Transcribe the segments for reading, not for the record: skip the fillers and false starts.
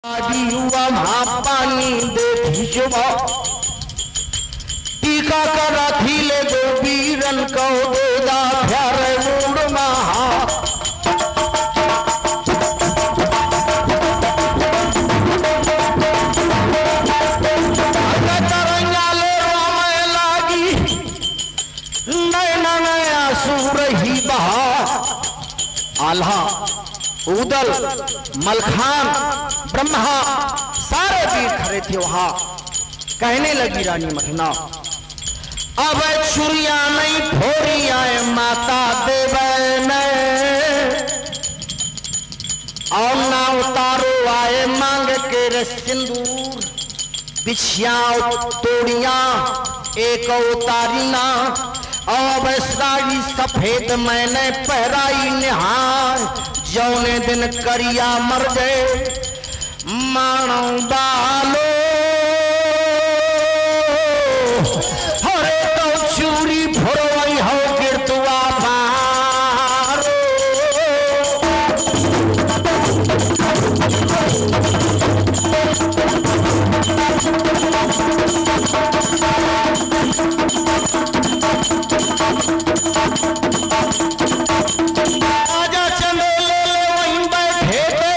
युवा पानी दे जुबा टीका करा थीले दो वीरन को देदा प्यारे मूड महा आल्हा उदल मलखान ब्रह्मा सारे वीर खड़े थे वहां। कहने लगी रानी मखना, अब छुरिया नहीं फोरी आए माता देवे ने, और ना उतारो आए मांग के रे सिंदूर, बिछिया तोड़िया एक उतारी ना, अब साड़ी सफेद मैंने पहराई निहार, जौने दिन करिया मर गए मानो बालो, हरे तो चूड़ी भरोई हो गिरतुआ बारो, राजा चंदेले वहीं बैठे थे,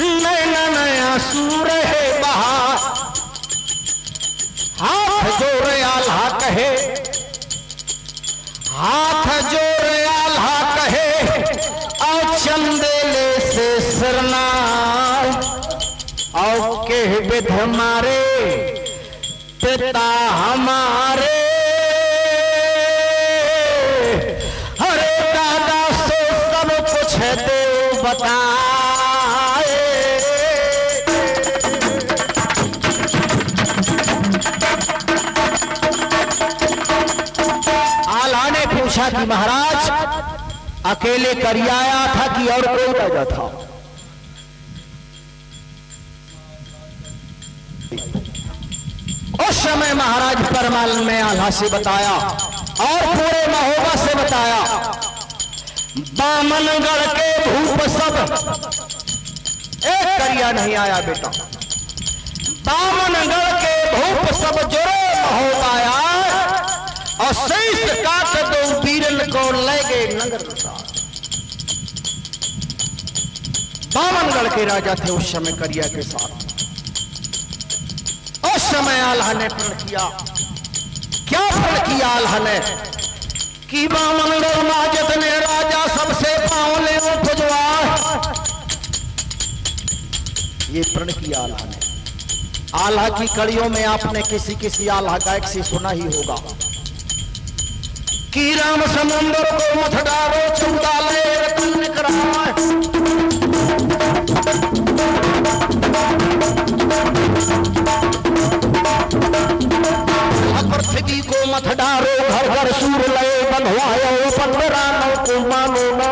नया नया सूर है बहा, हाथ जोड़े आल्हा कहे, हाथ जोड़े आल्हा कहे, और चंदेले से सरना और के विध मारे पिता हमारे, हरे दादा से सब कुछ देव बताए। आल्हा ने पूछा कि महाराज अकेले करियाया था कि और कोई राजा था? उस समय महाराज परमाल ने आल्हा से बताया और पूरे महोबा से बताया, बामनगढ़ के भूप सब, एक करिया नहीं आया बेटा, बामनगढ़ के भूप सब जोरे महोबा आया, और शेष काट दो वीरन को ले गए नगर। बामनगढ़ के राजा थे उस समय करिया के साथ। उस समय आल्हा ने प्रण किया, क्या प्रण किया आल्हा ने कि बामनगढ़ माजत ने राजा सबसे पावले उपजवा, ये प्रण किया आल्हा ने। आल्हा की कड़ियों में आपने किसी किसी आल्हा गायक से सुना ही होगा कि राम समुद्र को मथ डालो चुंडाले रतन कराए, पृथ्वी को मत डारो घर घर सूर लय बंधवायो, पंडरानो को मानो न,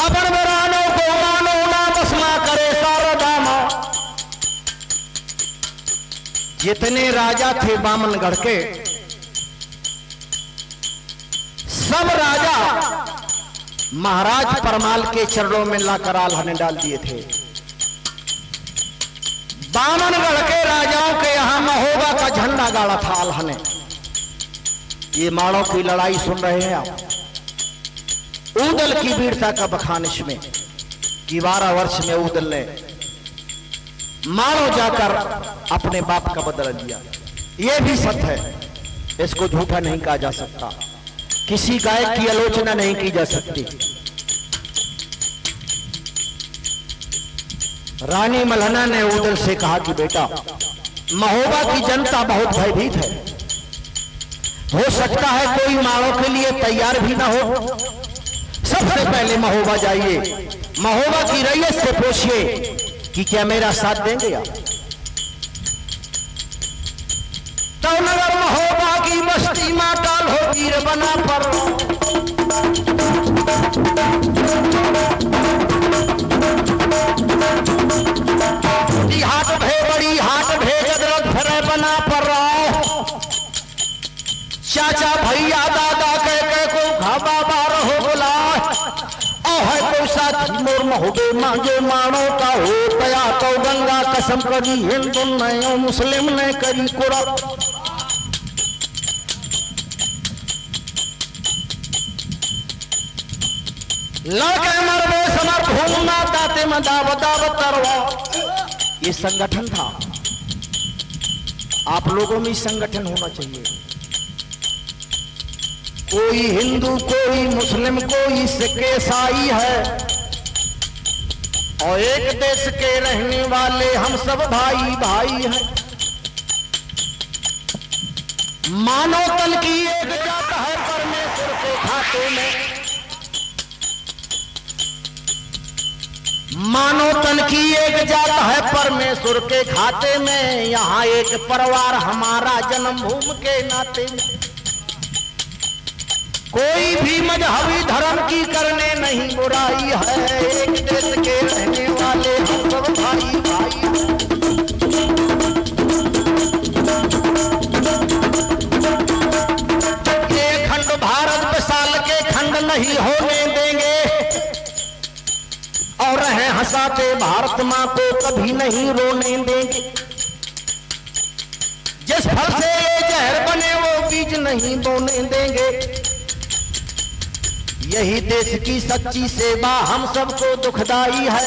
अपनरानो को मानो ना, बसमा करे सारदामा। जितने राजा थे बामनगढ़ के, सब राजा महाराज परमाल के चरणों में लाकर आल्हा ने डाल दिए थे। बामनगढ़ के राजाओं के यहां महोबा का झंडा गाड़ा था आल्हा ने। ये माड़ों की लड़ाई सुन रहे हैं आप, ऊदल की वीरता का बखान इसमें कि 12 वर्ष में ऊदल ने माड़ो जाकर अपने बाप का बदला लिया। यह भी सत्य है, इसको झूठा नहीं कहा जा सकता, किसी गायक की आलोचना नहीं की जा सकती। रानी मल्हना ने ऊदल से कहा कि बेटा, महोबा की जनता बहुत भयभीत है, हो सकता है कोई माड़ों के लिए तैयार भी ना हो, सबसे पहले महोबा जाइए, महोबा की रैयत से पूछिए कि क्या मेरा साथ देंगे आप। तो नगर महोबा की बस्ती माताल हो वीर बना पर, हाट भे बड़ी हाट भे जदरत फरे बना पर रहो, चाचा भैया दादा कह के को घाबा बार हो बोला, और है कोई साथी मोर महोबे मांगे मानो का हो तया तो गंगा कसम करी हिंदू ने मुस्लिम ने करी कुरा लड़के मरबे समर घूमना दाते में दावत करवा। ये संगठन था, आप लोगों में संगठन होना चाहिए। कोई हिंदू कोई मुस्लिम कोई सिख ईसाई है और एक देश के रहने वाले हम सब भाई भाई हैं। मानव तन की एक जात है परमेश्वर के खाते में, मानो तन की एक जात है परमेश्वर के खाते में। यहाँ एक परिवार हमारा जन्मभूमि के नाते में। कोई भी मजहबी धर्म की करने नहीं बुराई है, एक देश के रहने वाले हम सब भाई भाई। ये खंड भारत विशाल के खंड नहीं होने देंगे और रहे हंसाते भारत मां को कभी नहीं रोने देंगे। जिस फल से ये जहर बने वो बीज नहीं बोने देंगे। यही देश की सच्ची सेवा हम सबको दुखदाई है,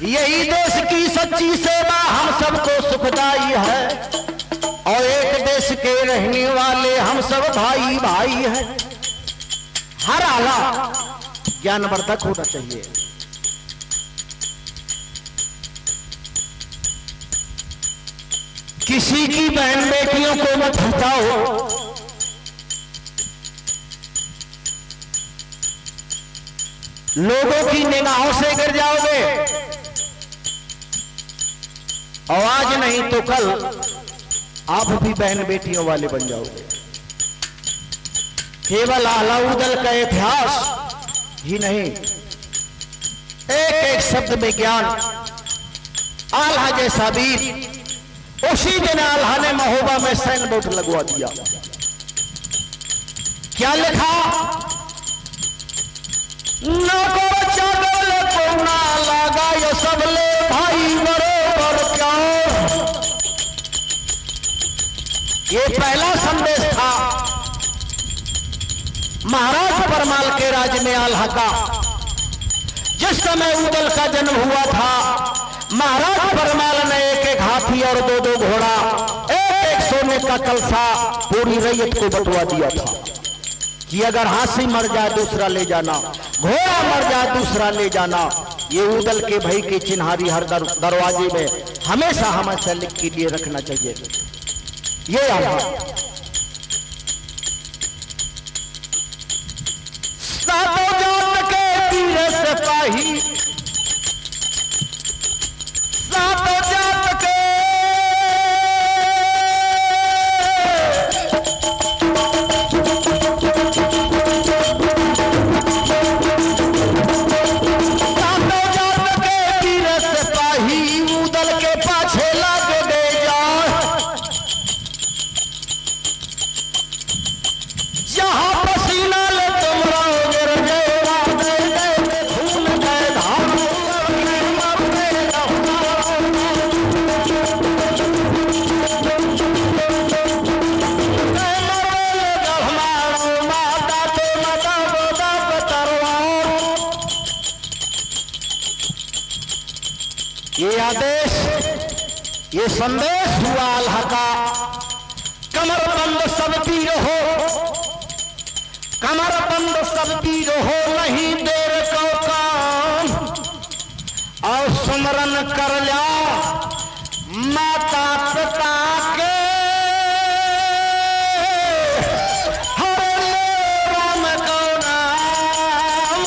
यही देश की सच्ची सेवा हम सबको सुखदाई है और एक देश के रहने वाले हम सब भाई भाई हैं। हर आला ज्ञानवर्धक होना चाहिए। किसी की बहन बेटियों को मत हटाओ, लोगों की निगाहों से गिर जाओगे और आज नहीं तो कल आप भी बहन बेटियों वाले बन जाओगे। केवल अलाउद्दीन का इतिहास ही नहीं, एक एक शब्द में ज्ञान। आल्हा जैसा वीर, उसी दिन आल्हा ने महोबा में सैन बोट लगवा दिया। क्या लिखा? नको चादल को ना लगा ये सबले भाई बरोबर प्यार। ये पहला संदेश था महाराज परमाल के राज्य में आल्हा का। जिस समय उदल का जन्म हुआ था, महाराज परमाल ने एक एक हाथी और दो दो घोड़ा, एक एक सोने का कलसा पूरी रैयत को बंटवा दिया था कि अगर हाथी मर जाए दूसरा ले जाना, घोड़ा मर जाए दूसरा ले जाना। ये उदल के भाई की चिन्हारी हर दरवाजे में हमेशा हमेशा लिख के लिए रखना चाहिए। ये आल्हा सातों जात के वीर सिपाही, सातों जात के वीर सिपाही उदल के पाछे लग गए जान। जहां पसीना ले तुम रहोगे भूल गए धाम ये आदेश, ये संदेश हुआ आल्हा का। कमरबंद सब वीर हो, कमरबंद सब वीर हो, नहीं देर को काम और सुमरन कर ला माता पिता के। हरे राम को नाम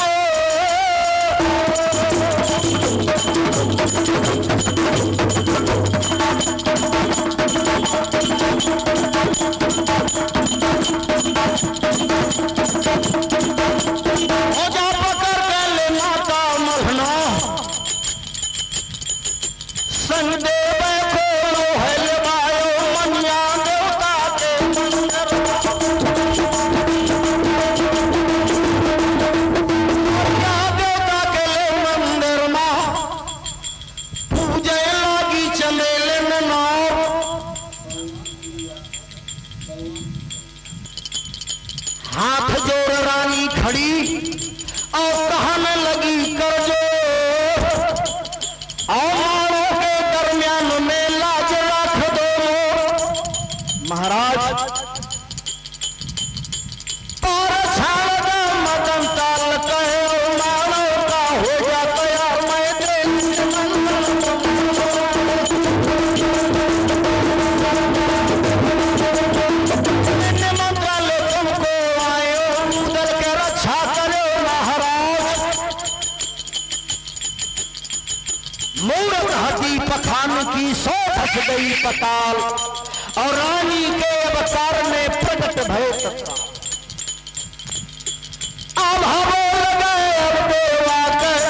जा पकड़ के ले माता मरना संग देवे को हेल बायो मनिया देवता के मंदिर। मनिया देवता मूरत हदी पखान की सो फंस गई पताल, और रानी के अवतार में प्रकट भय तत्काल। अब बोल गए अब देवा कर,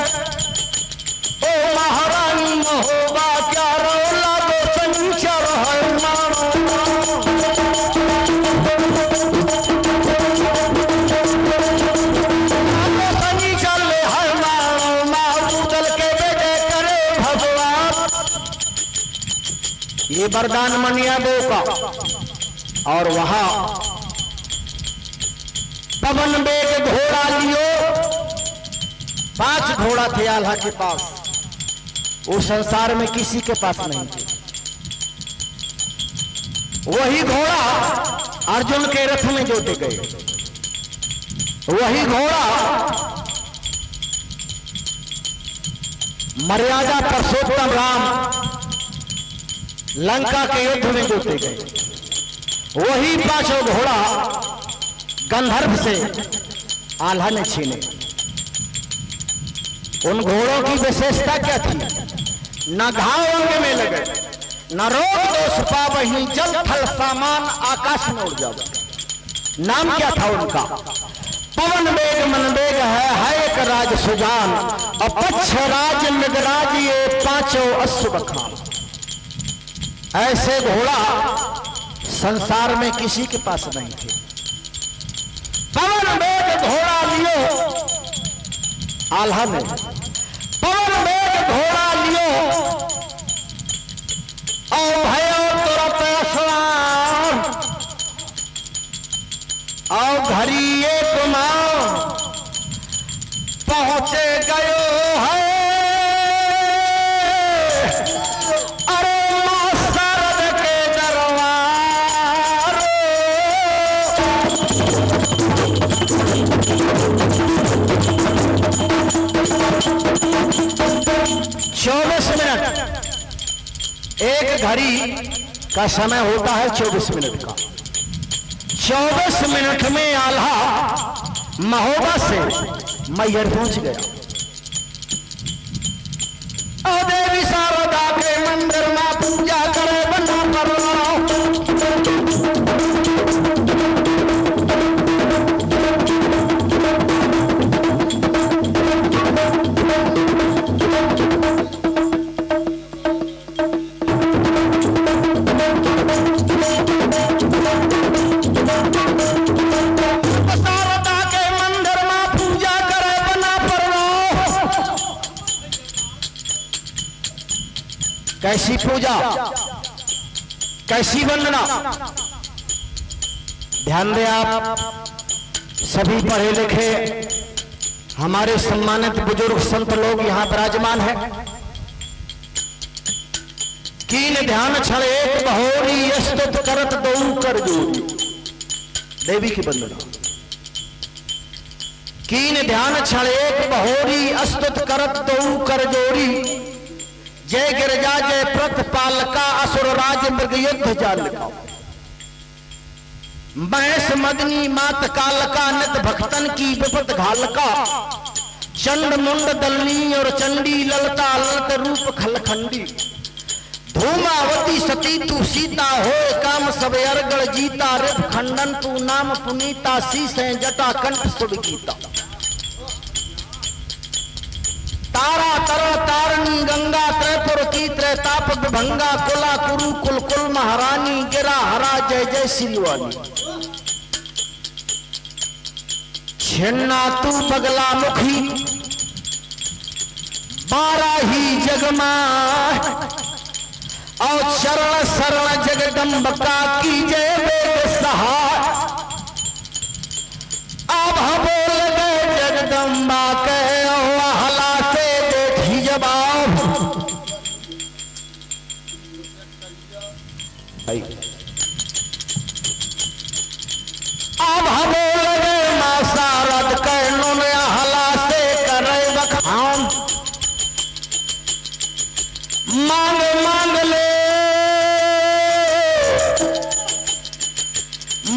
ओ महारानी महोबा क्या रोला दो संचर है मानो। ये वरदान मनिया दो का। और वहां पवन बेग घोड़ा लियो, 5 घोड़ा थे आल्हा के पास, वो संसार में किसी के पास नहीं थे। वही घोड़ा अर्जुन के रथ में जोते गए, वही घोड़ा मर्यादा पुरुषोत्तम राम लंका के युद्ध में जोते गए, वही 5 घोड़ा गंधर्व से आल्हा ने छीने। उन घोड़ों की विशेषता क्या थी? न घाव अंग में लगे, न रोग दोष पावहीं, जल थल सामान आकाश में उड़ जावे। नाम क्या था उनका? पवन बेग मन बेग है एक राज सुजान, अपक्ष राज मृगराज ये 5 अश्व बखान। ऐसे घोड़ा संसार में किसी के पास नहीं थे। पवन बेग घोड़ा लियो आल्हा ने, पवन बेग घोड़ा लियो और भयो तुरंत स्नान, और घड़ी एक मां पहुंचे गयो है। एक घड़ी का समय होता है 24 मिनट का। 24 मिनट में आल्हा महोबा से मैहर पहुंच गया। और देवी शारदा के मंदिर में पूजा करे बना पर कैसी पूजा, कैसी वंदना। ध्यान दें आप सभी पढ़े लिखे हमारे सम्मानित बुजुर्ग संत लोग यहां विराजमान हैं। कीन ध्यान क्षण एक बहोरी स्तुत करत दो कर जोड़ी, देवी की वंदना। कीन ध्यान क्षण एक बहोरी स्तुत करत दो कर जोड़ी, जय गिरजा जय प्रत पालका असुर राज मृग युद्ध जालिका। महेश मदनी मात कालका नित भक्तन की विपत घालका, चंड मुंड दलनी और चंडी ललता ललत रूप खलखंडी। धूमावती सती तू सीता हो काम सब अरगड़ जीता, रिप खंडन तू नाम पुनीता, शीस जटा कंठ सुब गीता। तारा तर तारणी गंगा त्रैपुर की त्रैताप विभंगा, कुला कुरु कुल कुल महारानी गिरा हरा जय जय श्री वाली। छिन्ना तू पगला मुखी 12 ही जगमा, और शरण शरण जगदम्बिका की जय वेद सहाय। अब हम बोल गए जगदम्बा के हला से देखी जवाब। अब हम बोल गए मां शारद के नुने हला से करे बखान। मांग मांग ले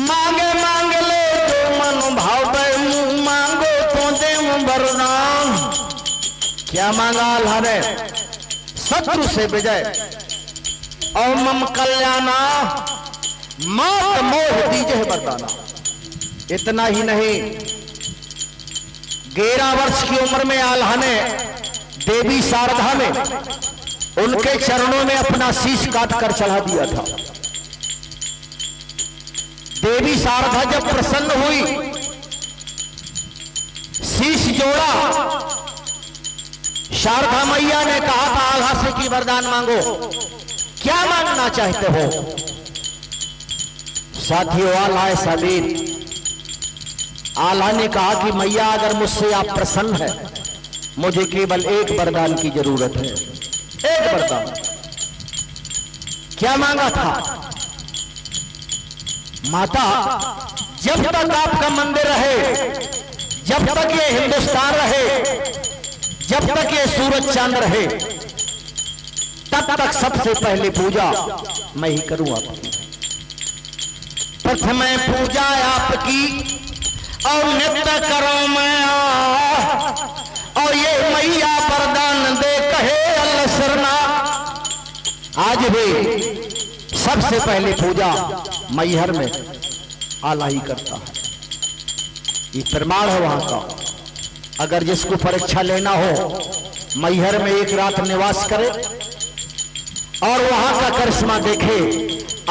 मांगे मांग ले जो मन भावे, मुंह मांगो तो दे वरदान। क्या मांगा आल्हा ने? शत्रु से विजय और मम कल्याणा मात मोह दीजे वरदाना। इतना ही नहीं, 11 वर्ष की उम्र में आल्हा ने देवी शारदा ने उनके चरणों में अपना शीश काट कर चढ़ा दिया था। देवी शारदा जब प्रसन्न हुई, शीश जोड़ा, शारदा मैया ने कहा था आल्हा से कि वरदान मांगो, क्या मांगना चाहते हो? साथियों, आल्हा ऐसा वीर, आल्हा ने कहा कि मैया अगर मुझसे आप प्रसन्न है, मुझे केवल एक वरदान की जरूरत है, एक वरदान। क्या मांगा था? माता, जब तक आपका मंदिर रहे, जब तक ये हिंदुस्तान रहे, जब तक ये सूरज चांद रहे, तब तक सबसे पहले पूजा मैं ही करूं आपकी। प्रथम पूजा आपकी और नित्य करो मैं, और ये मैया वरदान दे कहे अल्लाह शरणा। आज भी सबसे पहले पूजा मैहर में आल्हा ही करता है। ये प्रमाण है वहां का। अगर जिसको परीक्षा लेना हो, मैहर में एक रात निवास करे और वहां का करिश्मा देखे।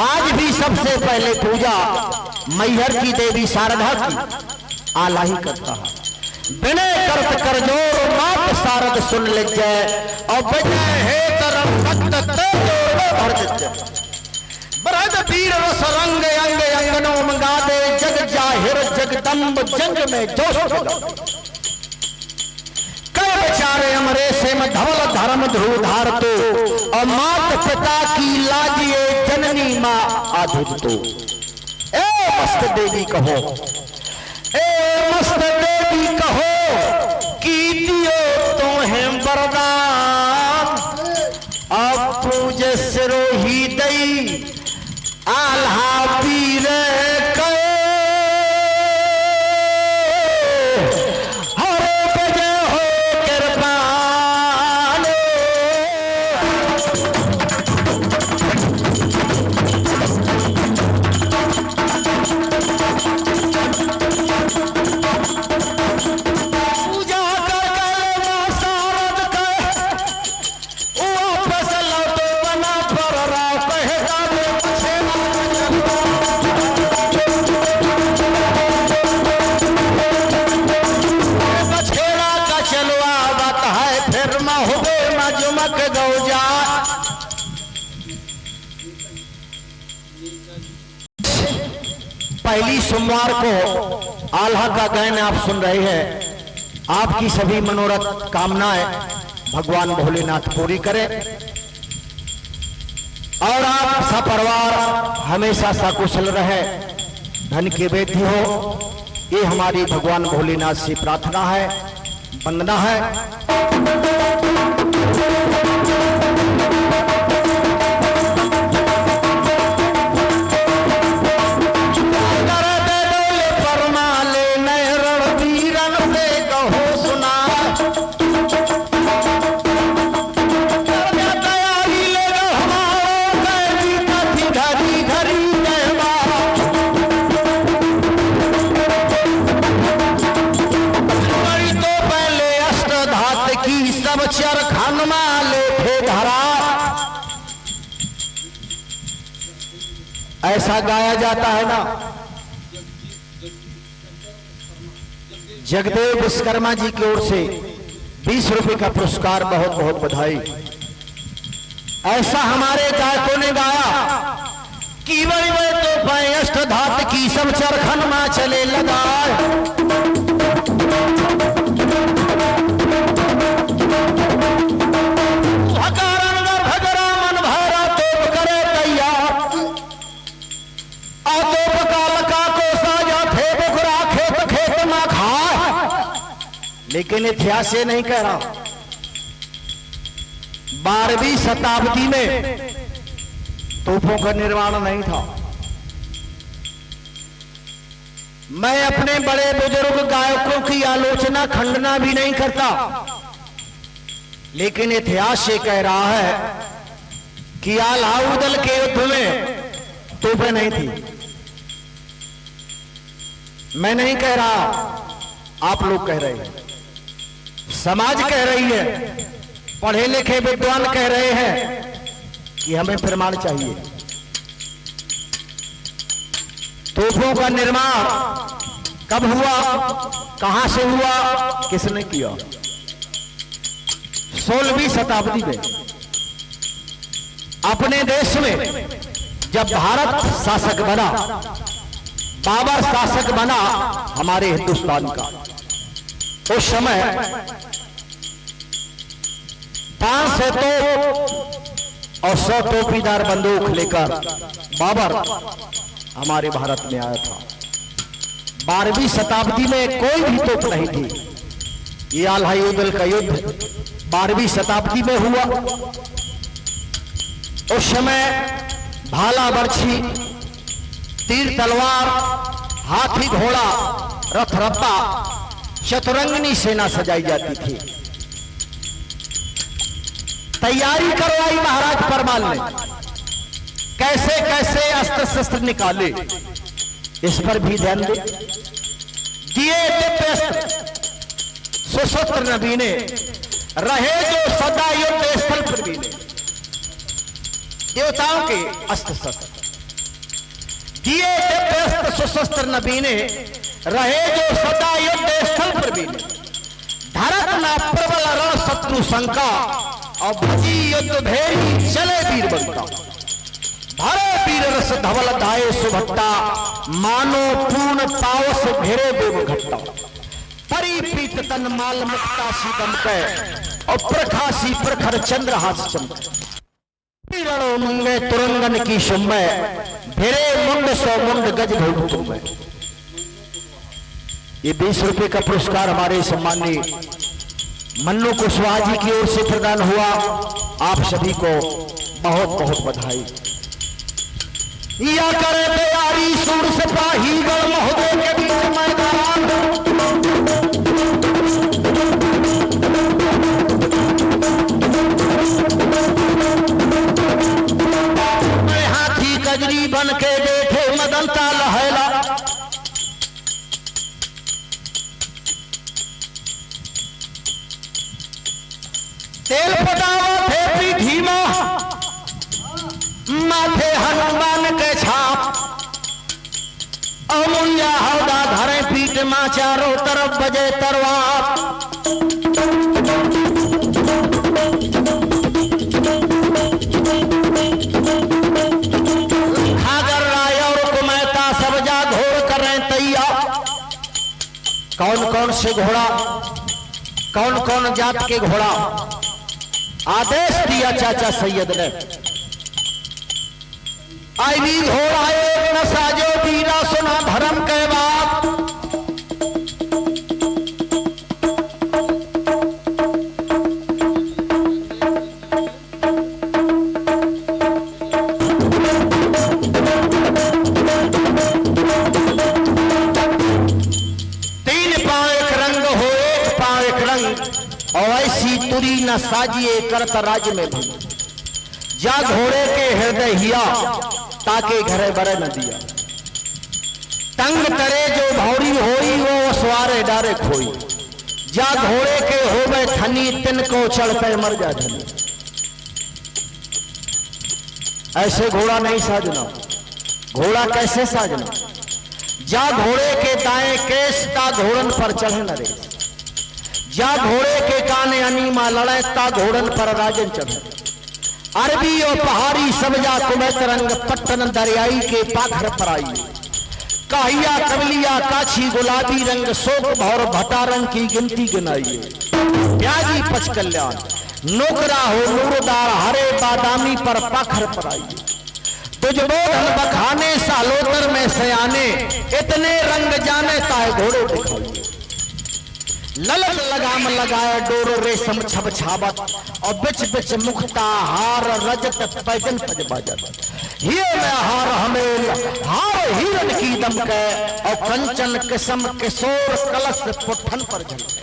आज भी सबसे पहले पूजा मैहर की देवी शारदा की आल्हा ही करता है। बिने करत कर जोर मात शारद सुन ले जय, और बजय हे तरम भक्त ते जोर भर जय। ब्रज वीर रस रंग अंग अंगनों मंगा दे, जग जाहिर जगदम्ब जंग में जोश जगा। कई बेचारे अमरे से में धवल धर्म ध्रुव धार तो, और मात पिता की लाजिए जननी माँ आधुत तो। ए मस्त देवी कहो, ए मस्त देवी कहो कि दियो तो है वरदान। अब पूजे सिरोही दई आल्हा वीर कहे, हर बजे हो कृपान। पूजा कर शारद कर वापस लौटो बना पर कहेगा बछेड़ा का चलवा बात है, फिर महुबे मजमक गौजा। पहली सोमवार को आल्हा का गायन आप सुन रहे हैं। आपकी सभी मनोरथ कामनाएं भगवान भोलेनाथ पूरी करें, और आप सपरिवार हमेशा सकुशल रहे, धन की वृद्धि हो, ये हमारी भगवान भोलेनाथ से प्रार्थना है, वंदना है। ऐसा गाया जाता है ना, जगदेव विश्वकर्मा जी की ओर से 20 रुपए का पुरस्कार, बहुत बहुत बधाई। ऐसा हमारे गायकों ने गाया कि बड़ी बड़े तो अष्ट धात की सब चरखन मां चले लगा। लेकिन इतिहास ये नहीं कह रहा, 12वीं शताब्दी में तोपों का निर्माण नहीं था। मैं अपने बड़े बुजुर्ग गायकों की आलोचना खंडना भी नहीं करता, लेकिन इतिहास ये कह रहा है कि अलाउद्दीन के युद्ध में तोपें नहीं थी। मैं नहीं कह रहा, आप लोग कह रहे हैं, समाज कह रही है, पढ़े लिखे विद्वान कह रहे हैं कि हमें प्रमाण चाहिए। तोपों का निर्माण कब हुआ, कहां से हुआ, किसने किया? 16वीं शताब्दी में अपने देश में जब भारत शासक बना, बाबर शासक बना हमारे हिंदुस्तान का, उस समय 500 तोप और 100 टोपीदार बंदूक लेकर बाबर हमारे भारत में आया था। 12वीं शताब्दी में कोई भी तोप नहीं थी। ये अलाउद्दीन का युद्ध 12वीं शताब्दी में हुआ। उस समय भाला बर्छी, तीर तलवार, हाथी घोड़ा, रथ रप्पा, चतुरंगिनी सेना सजाई जाती थी। तैयारी करवाई महाराज परमाल ने, कैसे कैसे अस्त्र शस्त्र निकाले, इस पर भी ध्यान दे। दिए दिव्य अस्त्र सुशस्त्र नबीने, रहे जो सदा युद्ध स्थल पर भी देवताओं के अस्त्र शस्त्र। दिए दिव्य अस्त्र सुशस्त्र नबीने, रहे जो सदा युद्ध स्थल पर भी धरत न प्रबल रण शत्रु शंका, और भजी युद्ध भेरी चले वीर बंका। भरे वीर रस धवल धाये सुभट्टा, मानो पूर्ण पावस घेरे देव घट्टा। परिप्रीत तन माल मुक्ता सी दमकै, और प्रखासी प्रखर चंद्र हास चमकै। रणो मुंगे तुरंगन की शुम्बै, भिरे मुंड 100 मुंड गज भूमि तुम्हें। ये 20 रुपए का पुरस्कार हमारे सम्माननीय मन्नू कुशवाहा जी की ओर से प्रदान हुआ। आप सभी को बहुत बहुत बधाई। या करे तैयारी सूर सिपाही गण महोदय के बीच मैदान, हाथी कजरी बन के बैठे मदनता लहला। तेल पटावा थे पीठी माथे हनुमान के छाप, अमुया हौदा धरे पीठ मां चारों तरफ बजे तरवार। खागर राय और कुमैता सब जा घोड़ कर रहे तैयार। कौन कौन से घोड़ा, कौन कौन जात के घोड़ा, आदेश दिया चाचा सैयद ने। आई भी घोड़ा एक न साजो दीना, सुना धर्म के बात। तीन पांव एक रंग हो, एक पांव एक रंग, और ऐसी तुरी न साजिए करत राज्य में भी। जा घोड़े के हृदय हिया, ताके घरे बरे न दिया। तंग करे जो भौरी होई, वो सवारे डारे खोई। जा घोड़े के होवे थनी, तिन को चढ़ते मर जा धनी। ऐसे घोड़ा नहीं साजना, घोड़ा कैसे साजना? जा घोड़े के दाएं केस, ता घोड़न पर चढ़े न रे। जा घोड़े के काने अनीमा लड़े, ता घोड़न पर राजन चढ़े। अरबी और पहाड़ी सब जा कुमैत रंग, पट्टन दरियाई के पाखर पर आई। काहिया कबलिया काछी गुलाबी रंग, शोक भौर भटा रंग की गिनती गिनाई। प्याजी पच कल्याण नोकरा हो नूरदार, हरे बादामी पर पाखर पर आई। तुझ बोधन बखाने सालोतर में सयाने, इतने रंग जाने ताए घोड़े दिखाई। ललक लगाम लगाए डोरो रेशम छब छावत, और बिच बिच मुक्ता हार रजत पैजन पज बाजत। ये में हार हमेल हार हिरन की दमकै, और कंचन किस्म किशोर कलश पुट्ठन पर झलके।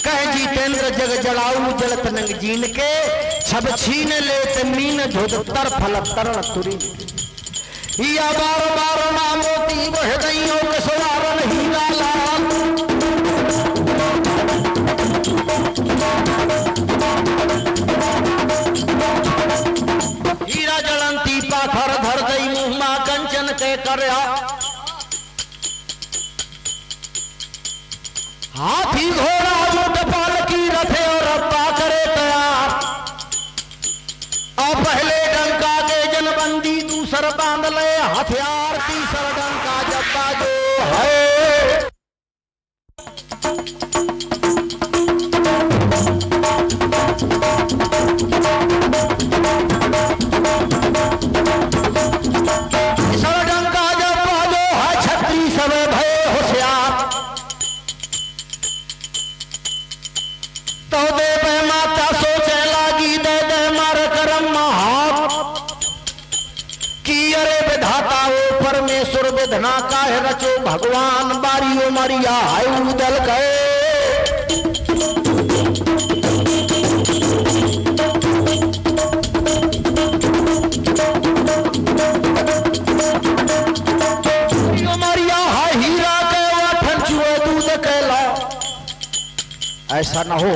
कह जितेंद्र जग जड़ाऊ जलत नंग जीन के छब छीन लेत मीन धुध तर फल तरण तुरी या बार बार ना मोती बह गईयों के सवारन हीरा लाल हीरा जलंती पाखर धर गई मुहमा कंचन के करया हाथी घोड़ा ऊंट पालकी रथे और रब्बा करे तैयार और पहले डंका के जनबंदी दूसर बांध ले हथियार तीसर डंका जब्बा जो है तीसर डंका जब्बा जो है छत्री सब भय होशियार तो दे माता सोचे लागी दे दे मार करम हाथ की अरे विधाता वो परमेश्वर विधना काहे रचो भगवान बारियो मरिया है उदल गए मरिया है हीरा के वाठन चुए दूध के ला ऐसा न हो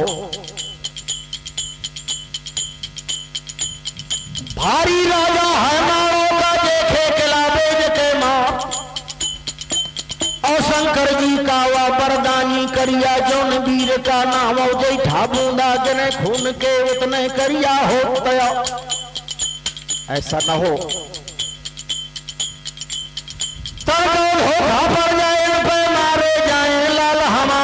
भारी राजा है मारो का देखे किला बेज के मां और शंकर जी का वा बरदानी करिया जौन वीर का नाम जैठा बूंदा जने खून के उतने करिया हो गया ऐसा न हो धोखा पड़ जाए पे मारे जाए लाल हमा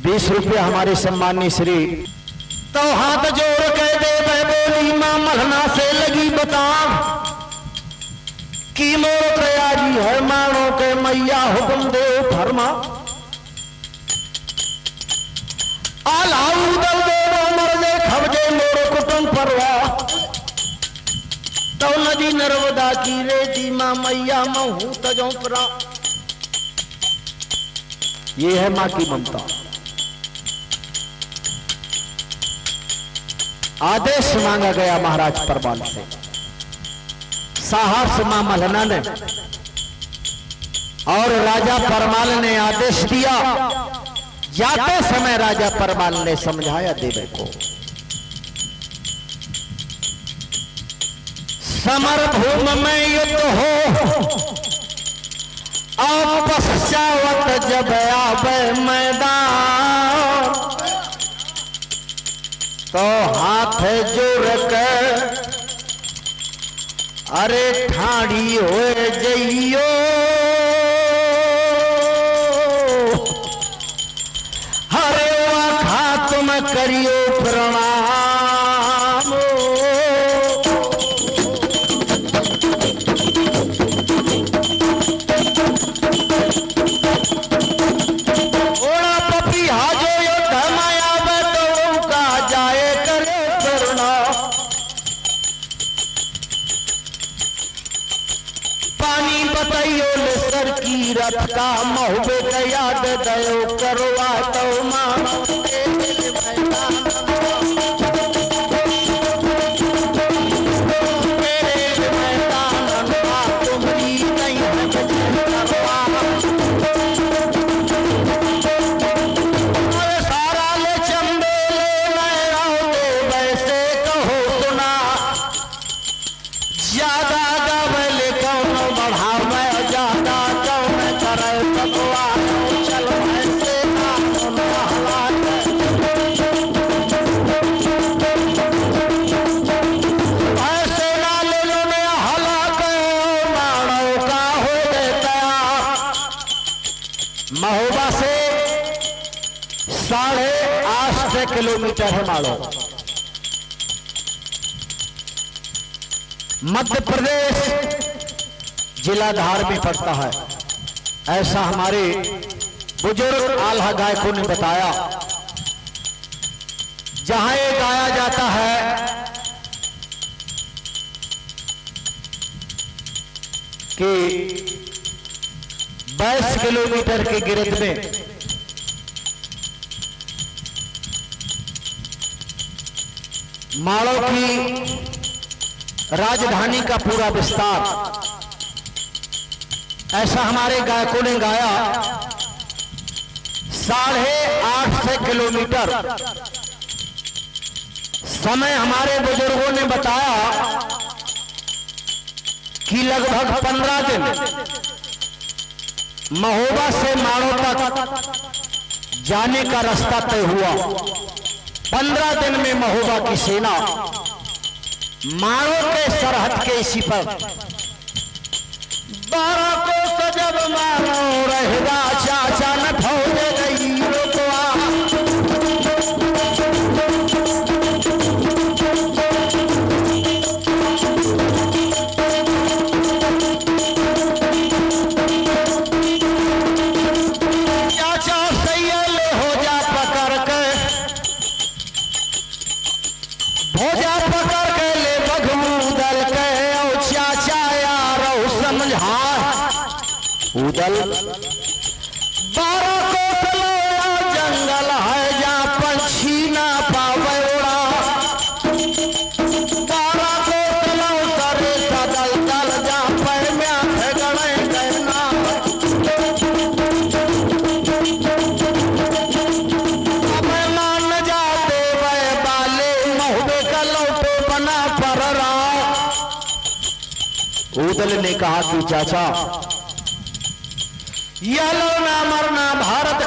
20 रुपये हमारे सम्मानी श्री तो हाथ जोड़ के दे बोली मां मलना से लगी बता की मोर तैयारी है मानो के मैया हुक्म दे फरमा आलाऊ दल दे मर दे खबजे मोर कुटुंब परवा तो नदी नर्मदा की रेती मां मैया महू तजों परा ये है मां की ममता आदेश मांगा गया महाराज परमाल से साहस मां मलना ने और राजा परमाल ने आदेश दिया जाते समय राजा परमाल ने समझाया देवे को समर भूमि में युद्ध हो आप पश्चावत जब आवे मैदान तो हाथ जोड़ के अरे ठाड़ी हो जइयो हरे वाखा तुम करियो प्रणाम ओड़ा पपी हाजो यो धमाया बतो का जाए करे करुणा पानी बताइयो ले सर की रथ का महुबे का याद दयो करवा तो मान महोबा से 8.5 किलोमीटर है माड़ो मध्य प्रदेश जिला धार में पड़ता है ऐसा हमारे बुजुर्ग आल्हा गायकों ने बताया जहां ये गाया जाता है कि 22 किलोमीटर के गिरद में माड़ों की राजधानी का पूरा विस्तार, ऐसा हमारे गायकों ने गाया। 8.5 किलोमीटर समय हमारे बुजुर्गों ने बताया कि लगभग 15 दिन महोबा से माड़ों तक जाने का रास्ता तय हुआ। 15 दिन में महोबा की सेना माड़ों के सरहद के इसी पर 12 को सजब मारो रहदा चाचा न फौज गई रोकवा। चाचा सैयल हो जा पकड़ के भोजा पकड़ के ले बघू दल के ओ चाचा यार समझा उदल। 12 कोटलोया जंगल है जहाँ पंछी ना पावे उड़ा। 12 कोटलों सरे सदल दल जहाँ पैर में आंखें गड़े कहना। अब मान जाते वे बाले महुबे का लौटे बना पर रहा। उदल ने कहा कि चाचा यह लो ना मरना भारत